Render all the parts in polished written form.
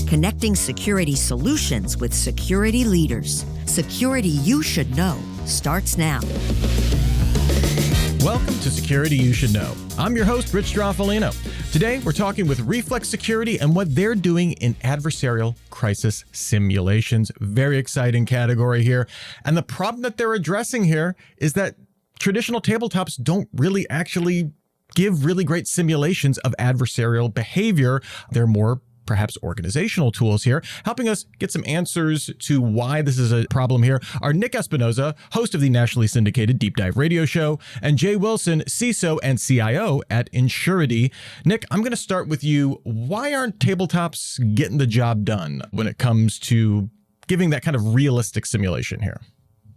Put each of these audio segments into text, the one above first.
connecting security solutions with security leaders. Security You Should Know starts now. Welcome to Security You Should Know. I'm your host, Rich Straffolino. Today, we're talking with Reflex Security and what they're doing in adversarial crisis simulations. Very exciting category here. And the problem that they're addressing here is that traditional tabletops don't really actually give really great simulations of adversarial behavior. They're more perhaps organizational tools here. Helping us get some answers to why this is a problem here are Nick Espinoza, host of the nationally syndicated Deep Dive radio show, and Jay Wilson, CISO and CIO at Insurity. Nick, I'm going to start with you. Why aren't tabletops getting the job done when it comes to giving that kind of realistic simulation here?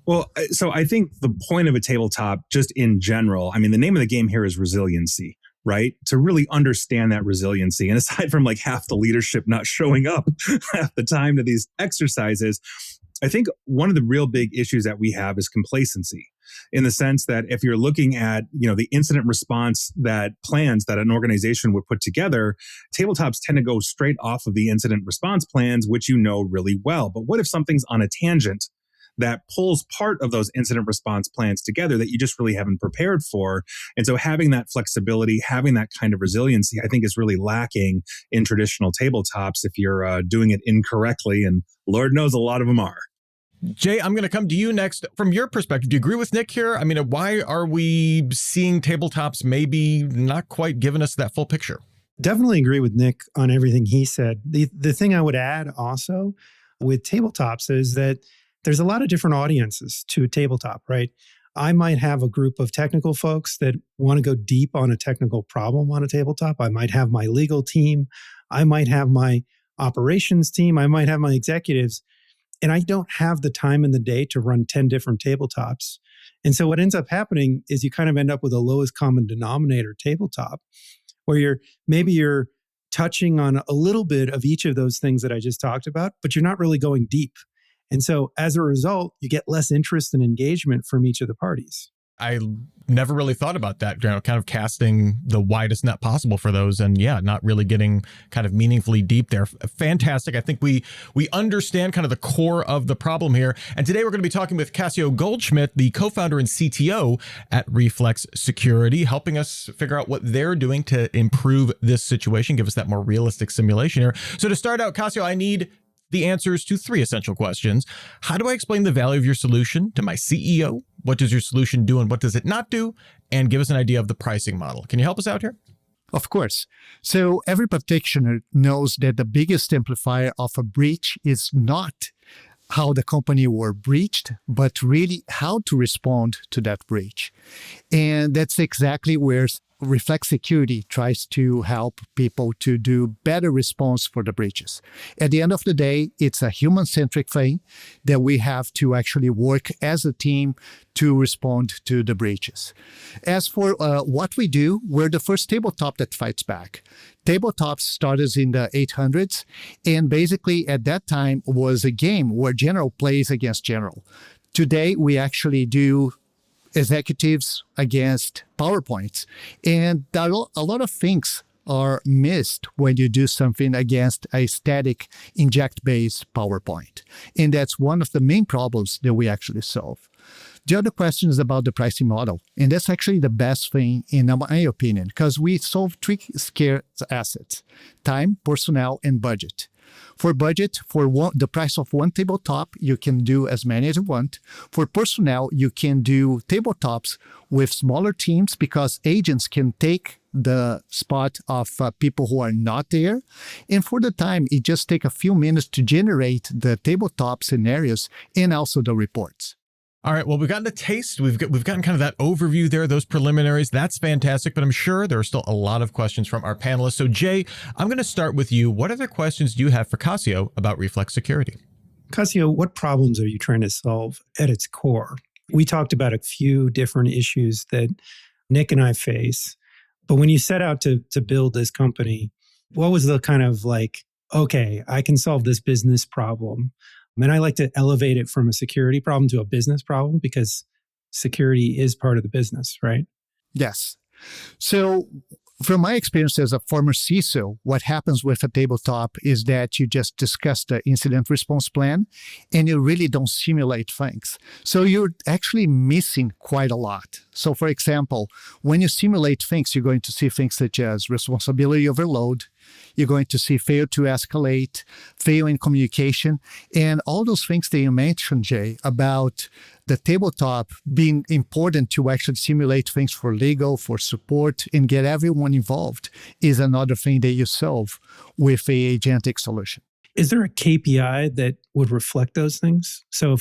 Well, so I think the point of a tabletop, just in general, I mean, the name of the game here is resiliency, right? To really understand that resiliency. And aside from like half the leadership not showing up half the time to these exercises, I think one of the real big issues that we have is complacency, in the sense that if you're looking at, the incident response that plans that an organization would put together, tabletops tend to go straight off of the incident response plans, which you know really well. But what if something's on a tangent that pulls part of those incident response plans together that you just really haven't prepared for? And so having that flexibility, having that kind of resiliency, I think is really lacking in traditional tabletops if you're doing it incorrectly. And Lord knows a lot of them are. Jay, I'm going to come to you next. From your perspective, do you agree with Nick here? I mean, why are we seeing tabletops maybe not quite giving us that full picture? Definitely agree with Nick on everything he said. The thing I would add also with tabletops is that there's a lot of different audiences to a tabletop, right? I might have a group of technical folks that want to go deep on a technical problem on a tabletop. I might have my legal team. I might have my operations team. I might have my executives. And I don't have the time in the day to run 10 different tabletops. And so what ends up happening is you kind of end up with a lowest common denominator tabletop, where you're touching on a little bit of each of those things that I just talked about, but you're not really going deep. And so as a result, you get less interest and engagement from each of the parties. I never really thought about that, kind of casting the widest net possible for those, and not really getting kind of meaningfully deep there. Fantastic. I think we understand kind of the core of the problem here. And today we're going to be talking with Cassio Goldschmidt, the co-founder and CTO at Reflex Security, helping us figure out what they're doing to improve this situation, give us that more realistic simulation here. So to start out, Cassio, I need the answers to three essential questions. How do I explain the value of your solution to my CEO? What does your solution do and what does it not do? And give us an idea of the pricing model. Can you help us out here? Of course. So every practitioner knows that the biggest amplifier of a breach is not how the company were breached, but really how to respond to that breach. And that's exactly where Reflex Security tries to help people to do better response for the breaches. At the end of the day, it's a human-centric thing that we have to actually work as a team to respond to the breaches. As for what we do, we're the first tabletop that fights back. Tabletops started in the 800s, and basically at that time was a game where general plays against general. Today, we actually do executives against PowerPoints. And a lot of things are missed when you do something against a static inject-based PowerPoint. And that's one of the main problems that we actually solve. The other question is about the pricing model. And that's actually the best thing, in my opinion, because we solve three scarce assets: time, personnel, and budget. For budget, the price of one tabletop, you can do as many as you want. For personnel, you can do tabletops with smaller teams because agents can take the spot of people who are not there. And for the time, it just takes a few minutes to generate the tabletop scenarios and also the reports. All right. Well, we've gotten a taste. We've gotten kind of that overview there, those preliminaries. That's fantastic. But I'm sure there are still a lot of questions from our panelists. So, Jay, I'm going to start with you. What other questions do you have for Cassio about Reflex Security? Cassio, what problems are you trying to solve at its core? We talked about a few different issues that Nick and I face. But when you set out to build this company, what was the kind of like, okay, I can solve this business problem? And I like to elevate it from a security problem to a business problem because security is part of the business, right? Yes. So From my experience as a former CISO, what happens with a tabletop is that you just discuss the incident response plan and you really don't simulate things. So you're actually missing quite a lot. So for example, when you simulate things, you're going to see things such as responsibility overload. You're going to see fail to escalate, fail in communication, and all those things that you mentioned, Jay, about the tabletop being important to actually simulate things for legal, for support, and get everyone involved is another thing that you solve with a agentic solution. Is there a KPI that would reflect those things? So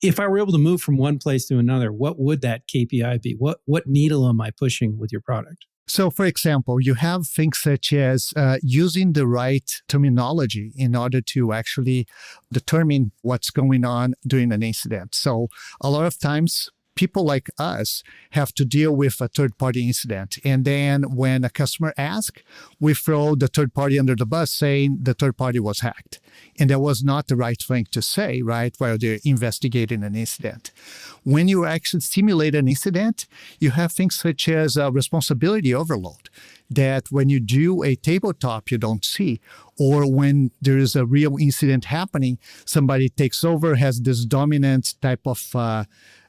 if I were able to move from one place to another, what would that KPI be? What needle am I pushing with your product? So, for example, you have things such as using the right terminology in order to actually determine what's going on during an incident. So, a lot of times, people like us have to deal with a third-party incident. And then when a customer asks, we throw the third party under the bus saying the third party was hacked. And that was not the right thing to say, right, while they're investigating an incident. When you actually simulate an incident, you have things such as responsibility overload that when you do a tabletop, you don't see. Or when there is a real incident happening, somebody takes over, has this dominant type of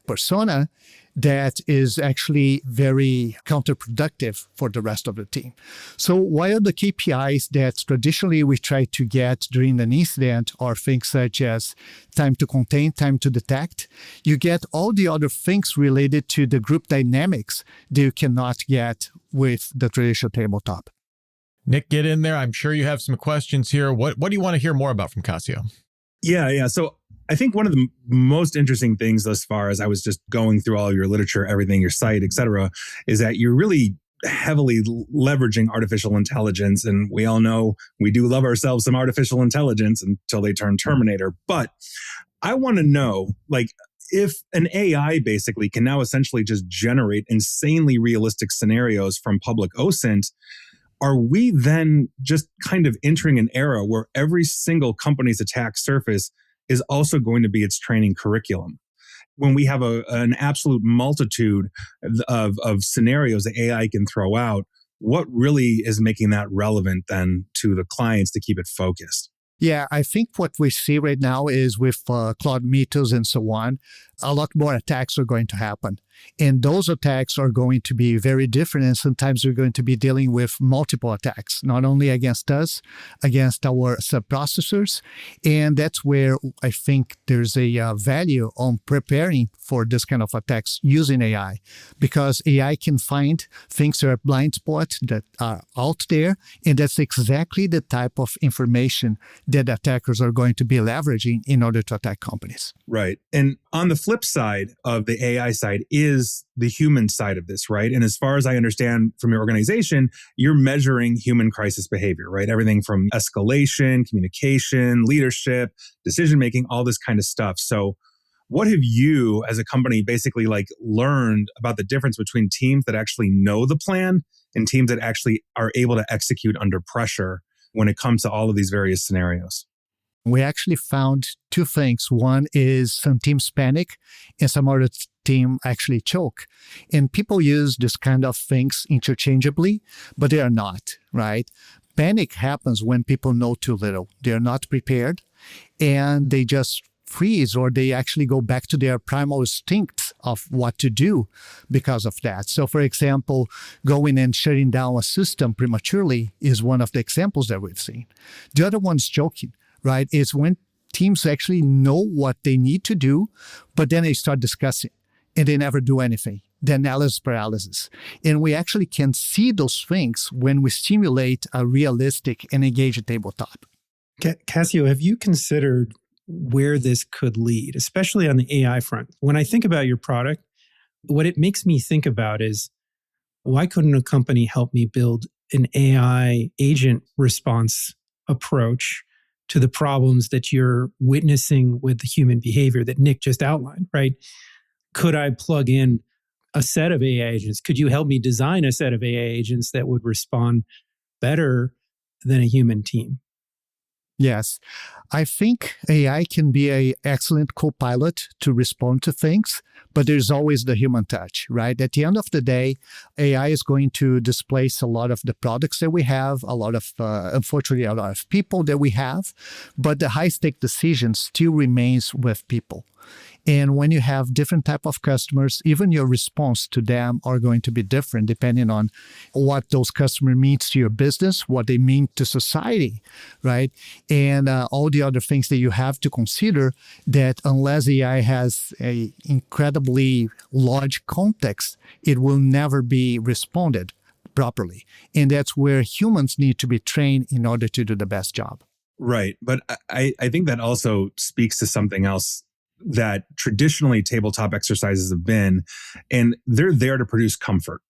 persona that is actually very counterproductive for the rest of the team. So while the KPIs that traditionally we try to get during an incident are things such as time to contain, time to detect, you get all the other things related to the group dynamics that you cannot get with the traditional tabletop. Nick, get in there. I'm sure you have some questions here. What do you want to hear more about from Cassio? Yeah. So I think one of the most interesting things thus far, as I was just going through all your literature, everything, your site, et cetera, is that you're really heavily leveraging artificial intelligence. And we all know we do love ourselves some artificial intelligence until they turn Terminator. But I want to know, like, if an AI basically can now essentially just generate insanely realistic scenarios from public OSINT, are we then just kind of entering an era where every single company's attack surface is also going to be its training curriculum? When we have an absolute multitude of scenarios that AI can throw out, what really is making that relevant then to the clients to keep it focused? Yeah, I think what we see right now is with Cloud Mythos and so on, a lot more attacks are going to happen. And those attacks are going to be very different. And sometimes we're going to be dealing with multiple attacks, not only against us, against our subprocessors. And that's where I think there's a value on preparing for this kind of attacks using AI, because AI can find things that are blind spots that are out there. And that's exactly the type of information that attackers are going to be leveraging in order to attack companies. Right. And on the flip side of the AI side is the human side of this, right? And as far as I understand from your organization, you're measuring human crisis behavior, right? Everything from escalation, communication, leadership, decision-making, all this kind of stuff. So what have you as a company basically like learned about the difference between teams that actually know the plan and teams that actually are able to execute under pressure when it comes to all of these various scenarios? We actually found two things. One is some teams panic and some other team actually choke. And people use this kind of things interchangeably, but they are not, right? Panic happens when people know too little. They're not prepared and they just freeze, or they actually go back to their primal instincts of what to do because of that. So for example, going and shutting down a system prematurely is one of the examples that we've seen. The other one's choking, right? Is when teams actually know what they need to do, but then they start discussing and they never do anything. The analysis paralysis. And we actually can see those things when we simulate a realistic and engaged tabletop. Cassio, have you considered where this could lead, especially on the AI front? When I think about your product, what it makes me think about is, why couldn't a company help me build an AI agent response approach to the problems that you're witnessing with the human behavior that Nick just outlined, right? Could I plug in a set of AI agents? Could you help me design a set of AI agents that would respond better than a human team? Yes. I think AI can be an excellent co-pilot to respond to things, but there's always the human touch, right? At the end of the day, AI is going to displace a lot of the products that we have, a lot of, unfortunately, a lot of people that we have, but the high-stake decision still remains with people. And when you have different type of customers, even your response to them are going to be different depending on what those customer means to your business, what they mean to society, right? And all the other things that you have to consider that unless AI has a incredibly large context, it will never be responded properly. And that's where humans need to be trained in order to do the best job. Right. But I think that also speaks to something else that traditionally tabletop exercises have been, and they're there to produce comfort,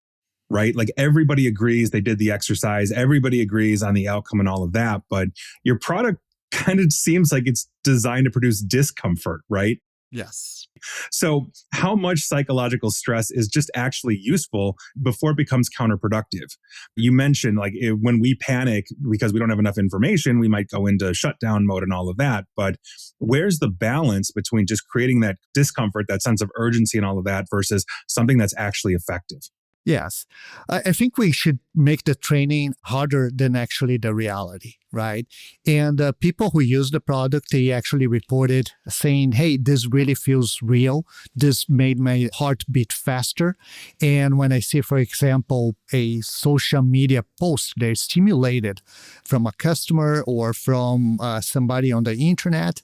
right? Like everybody agrees they did the exercise, everybody agrees on the outcome and all of that, but your product kind of seems like it's designed to produce discomfort, right? Yes. So how much psychological stress is just actually useful before it becomes counterproductive? You mentioned like when we panic because we don't have enough information, we might go into shutdown mode and all of that. But where's the balance between just creating that discomfort, that sense of urgency and all of that versus something that's actually effective? Yes. I think we should make the training harder than actually the reality, right? And people who use the product, they actually reported saying, hey, this really feels real. This made my heart beat faster. And when I see, for example, a social media post they're stimulated from a customer or from somebody on the internet,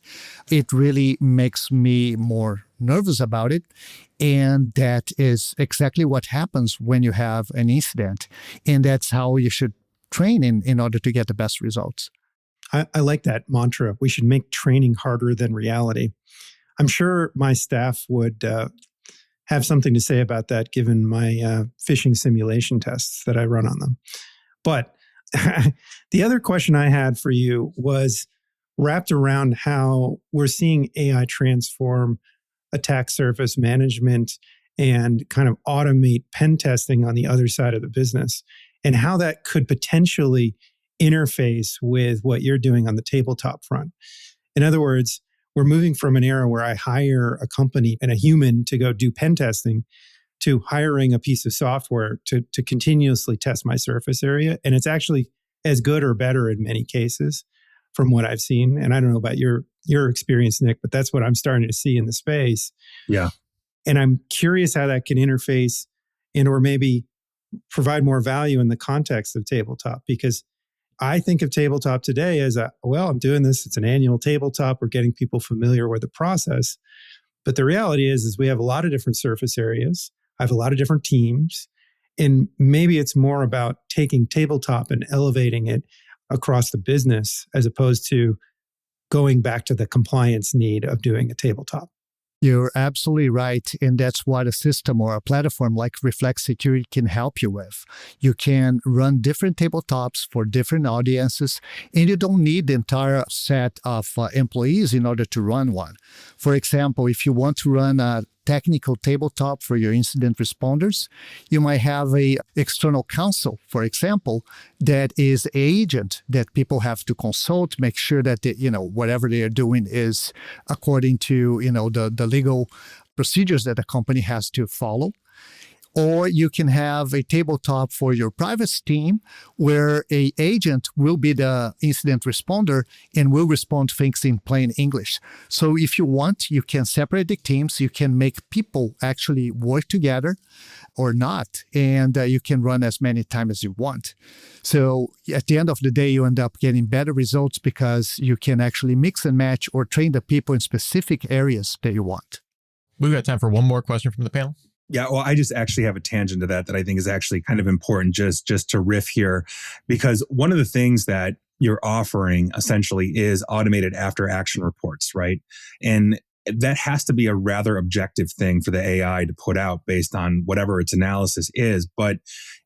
it really makes me more nervous about it. And that is exactly what happens when you have an incident. And that's how you should train in order to get the best results. I like that mantra. We should make training harder than reality. I'm sure my staff would have something to say about that given my phishing simulation tests that I run on them. But the other question I had for you was wrapped around how we're seeing AI transform attack surface management and kind of automate pen testing on the other side of the business, and how that could potentially interface with what you're doing on the tabletop front. In other words, we're moving from an era where I hire a company and a human to go do pen testing to hiring a piece of software to continuously test my surface area. And it's actually as good or better in many cases from what I've seen. And I don't know about your experience, Nick, but that's what I'm starting to see in the space. Yeah. And I'm curious how that can interface and or maybe provide more value in the context of tabletop, because I think of tabletop today as I'm doing this. It's an annual tabletop. We're getting people familiar with the process. But the reality is we have a lot of different surface areas. I have a lot of different teams. And maybe it's more about taking tabletop and elevating it across the business as opposed to going back to the compliance need of doing a tabletop. You're absolutely right. And that's what a system or a platform like Reflex Security can help you with. You can run different tabletops for different audiences, and you don't need the entire set of employees in order to run one. For example, if you want to run a technical tabletop for your incident responders, you might have a external counsel, for example, that is an agent that people have to consult, make sure that whatever they are doing is according to the legal procedures that the company has to follow. Or you can have a tabletop for your privacy team where an agent will be the incident responder and will respond to things in plain English. So if you want, you can separate the teams. You can make people actually work together or not. And you can run as many times as you want. So at the end of the day, you end up getting better results because you can actually mix and match or train the people in specific areas that you want. We've got time for one more question from the panel. Yeah, well, I just actually have a tangent to that I think is actually kind of important just to riff here, because one of the things that you're offering essentially is automated after action reports, right? And that has to be a rather objective thing for the AI to put out based on whatever its analysis is. But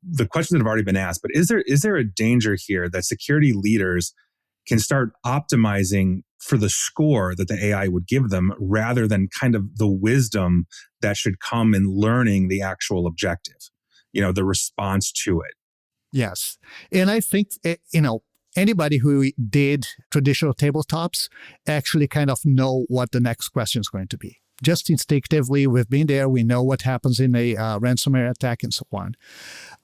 the questions that have already been asked, but is there a danger here that security leaders can start optimizing for the score that the AI would give them rather than kind of the wisdom that should come in learning the actual objective, the response to it? Yes. And I think, anybody who did traditional tabletops actually kind of know what the next question is going to be. Just instinctively, we've been there. We know what happens in a ransomware attack and so on.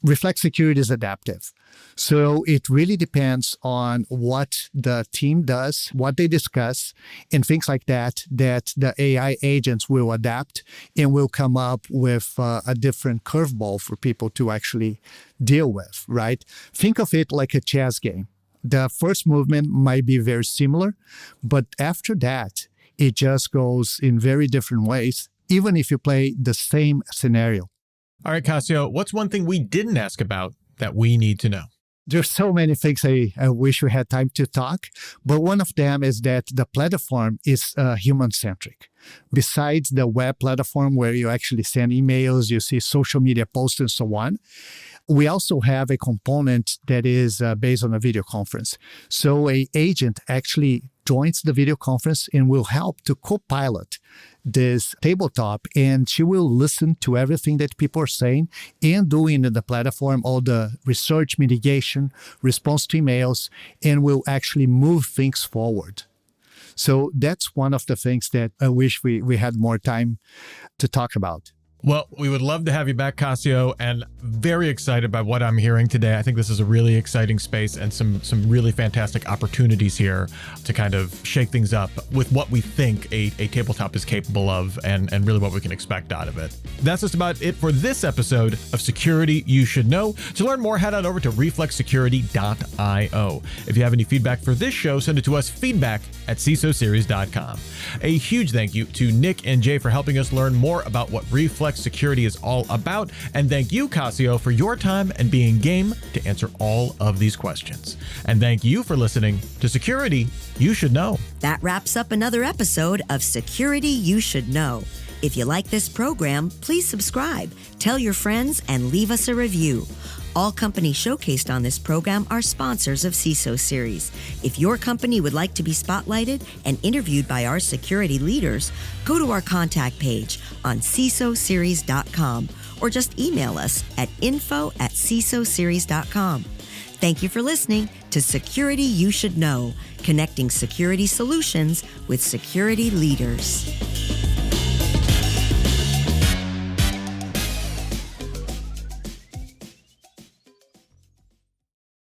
Reflex security is adaptive. So it really depends on what the team does, what they discuss, and things like that the AI agents will adapt and will come up with a different curveball for people to actually deal with, right? Think of it like a chess game. The first movement might be very similar, but after that, it just goes in very different ways, even if you play the same scenario. All right, Cassio, what's one thing we didn't ask about that we need to know? There's so many things I wish we had time to talk, but one of them is that the platform is human-centric. Besides the web platform where you actually send emails, you see social media posts and so on, we also have a component that is based on a video conference. So an agent actually joins the video conference and will help to co-pilot this tabletop, and she will listen to everything that people are saying and doing in the platform, all the research, mitigation, response to emails, and will actually move things forward. So that's one of the things that I wish we had more time to talk about. Well, we would love to have you back, Cassio, and very excited by what I'm hearing today. I think this is a really exciting space and some really fantastic opportunities here to kind of shake things up with what we think a tabletop is capable of and really what we can expect out of it. That's just about it for this episode of Security You Should Know. To learn more, head on over to reflexsecurity.io. If you have any feedback for this show, send it to us, feedback@cisoseries.com. A huge thank you to Nick and Jay for helping us learn more about what Reflex Security is all about. And thank you, Cassio, for your time and being game to answer all of these questions. And thank you for listening to Security You Should Know. That wraps up another episode of Security You Should Know. If you like this program, please subscribe, tell your friends, and leave us a review. All companies showcased on this program are sponsors of CISO Series. If your company would like to be spotlighted and interviewed by our security leaders, go to our contact page on cisoseries.com or just email us at info@cisoseries.com. Thank you for listening to Security You Should Know, connecting security solutions with security leaders.